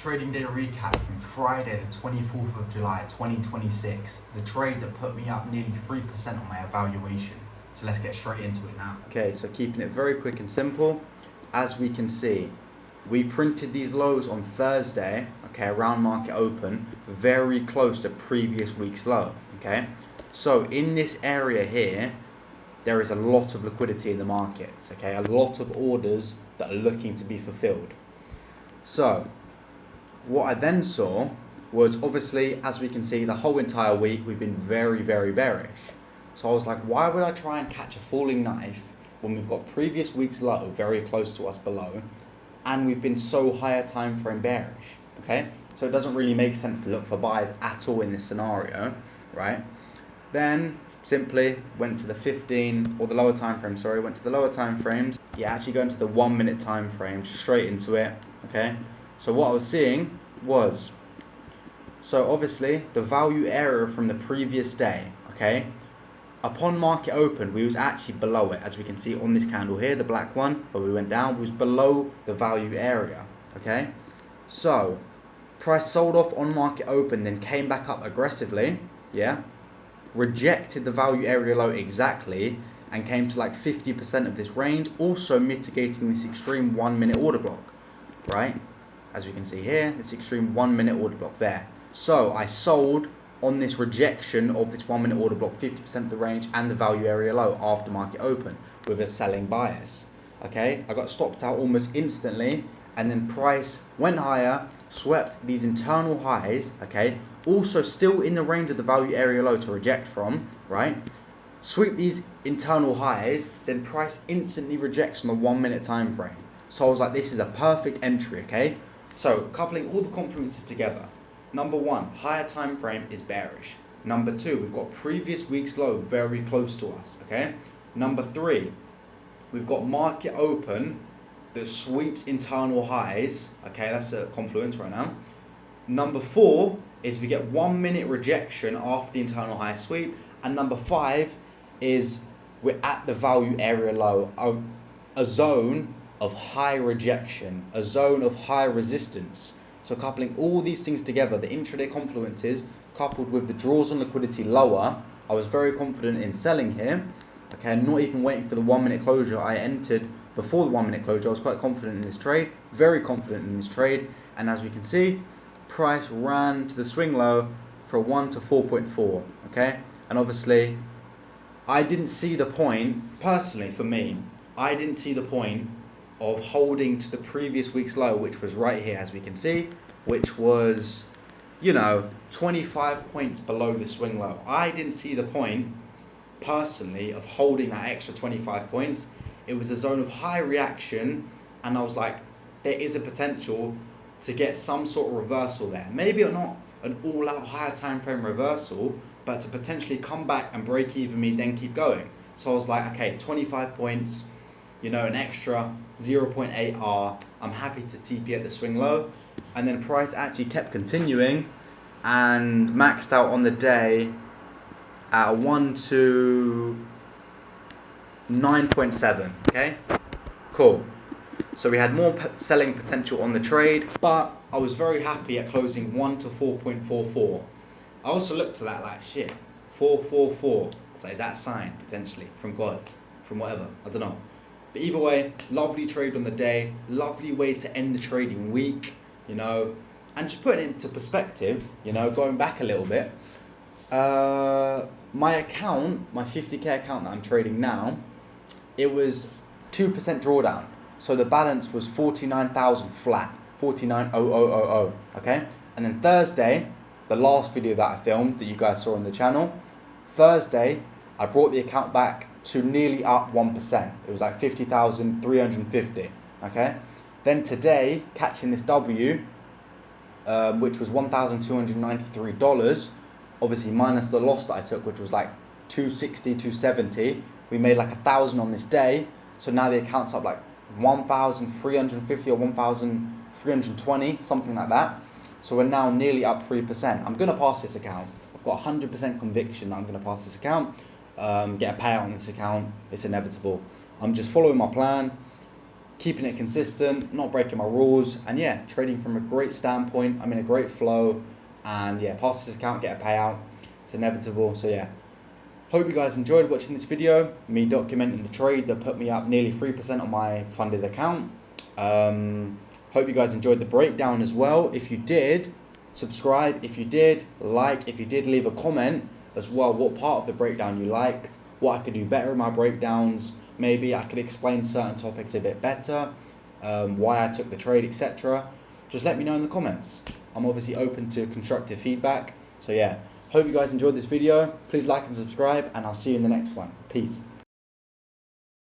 Trading day recap from Friday the 24th of July 2026. The trade that put me up nearly 3% on my evaluation. So let's get straight into it now. Okay, so keeping it very quick and simple, as we can see, we printed these lows on Thursday, okay, around market open, very close to previous week's low, okay? So in this area here, there is a lot of liquidity in the markets, okay? A lot of orders that are looking to be fulfilled. So what I then saw was, obviously, as we can see, the whole entire week we've been very, very bearish. So I was like, why would I try and catch a falling knife when we've got previous week's low very close to us below, and we've been so higher time frame bearish, okay? So it doesn't really make sense to look for buys at all in this scenario, right? Then simply went to the 15, or the lower time frame, sorry, went to the lower time frames. Yeah, actually going to the 1 minute time frame, straight into it, okay? So what I was seeing was, so obviously the value area from the previous day, okay? Upon market open, we was actually below it, as we can see on this candle here, the black one, where we went down, was below the value area, okay? So price sold off on market open, then came back up aggressively, yeah? Rejected the value area low exactly, and came to like 50% of this range, also mitigating this extreme 1 minute order block, right? As we can see here, this extreme 1 minute order block there. So I sold on this rejection of this 1 minute order block, 50% of the range and the value area low after market open with a selling bias, okay? I got stopped out almost instantly, and then price went higher, swept these internal highs, okay? Also still in the range of the value area low to reject from, right? Sweep these internal highs, then price instantly rejects on the 1 minute time frame. So I was like, this is a perfect entry, okay? So coupling all the confluences together. Number one, higher time frame is bearish. Number two, we've got previous week's low very close to us, okay? Number three, we've got market open that sweeps internal highs, okay? That's a confluence right now. Number four is we get 1 minute rejection after the internal high sweep. And number five is we're at the value area low, a zone of high rejection, a zone of high resistance. So coupling all these things together, the intraday confluences coupled with the draws on liquidity lower, I was very confident in selling here. Okay, not even waiting for the 1 minute closure. I entered before the 1 minute closure. I was quite confident in this trade, very confident in this trade. And as we can see, price ran to the swing low for a 1 to 4.4, okay? And obviously, I didn't see the point, personally for me, I didn't see the point of holding to the previous week's low, which was right here, as we can see, which was, 25 points below the swing low. I didn't see the point, personally, of holding that extra 25 points. It was a zone of high reaction, and I was like, there is a potential to get some sort of reversal there. Maybe not an all-out higher time frame reversal, but to potentially come back and break even me, then keep going. So I was like, okay, 25 points, an extra 0.8 R. I'm happy to TP at the swing low. And then price actually kept continuing and maxed out on the day at a 1 to 9.7, okay? Cool. So we had more selling potential on the trade, but I was very happy at closing 1 to 4.44. I also looked at that like, shit, 444. So is that a sign, potentially, from God, from whatever? I don't know. But either way, lovely trade on the day, lovely way to end the trading week, and just putting it into perspective, going back a little bit. My account, my 50k account that I'm trading now, it was 2% drawdown. So the balance was 49,000 flat, 49,000, okay? And then Thursday, the last video that I filmed that you guys saw on the channel, Thursday, I brought the account back to nearly up 1%. It was like 50,350, okay? Then today, catching this W, which was $1,293, obviously minus the loss that I took, which was like 260, 270. We made like 1,000 on this day. So now the account's up like 1,350 or 1,320, something like that. So we're now nearly up 3%. I'm gonna pass this account. I've got 100% conviction that I'm gonna pass this account, get a payout on this account. It's inevitable. I'm just following my plan, keeping it consistent, not breaking my rules, and yeah, trading from a great standpoint. I'm in a great flow, and yeah, pass this account, get a payout. It's inevitable. So yeah, hope you guys enjoyed watching this video, me documenting the trade that put me up nearly 3% on my funded account. Hope you guys enjoyed the breakdown as well. If you did, subscribe. If you did, like. If you did, leave a comment as well what part of the breakdown you liked, what I could do better in my breakdowns. Maybe I could explain certain topics a bit better, why I took the trade, etc. Just let me know in the comments. I'm obviously open to constructive feedback. So yeah, hope you guys enjoyed this video. Please like and subscribe, and I'll see you in the next one. Peace.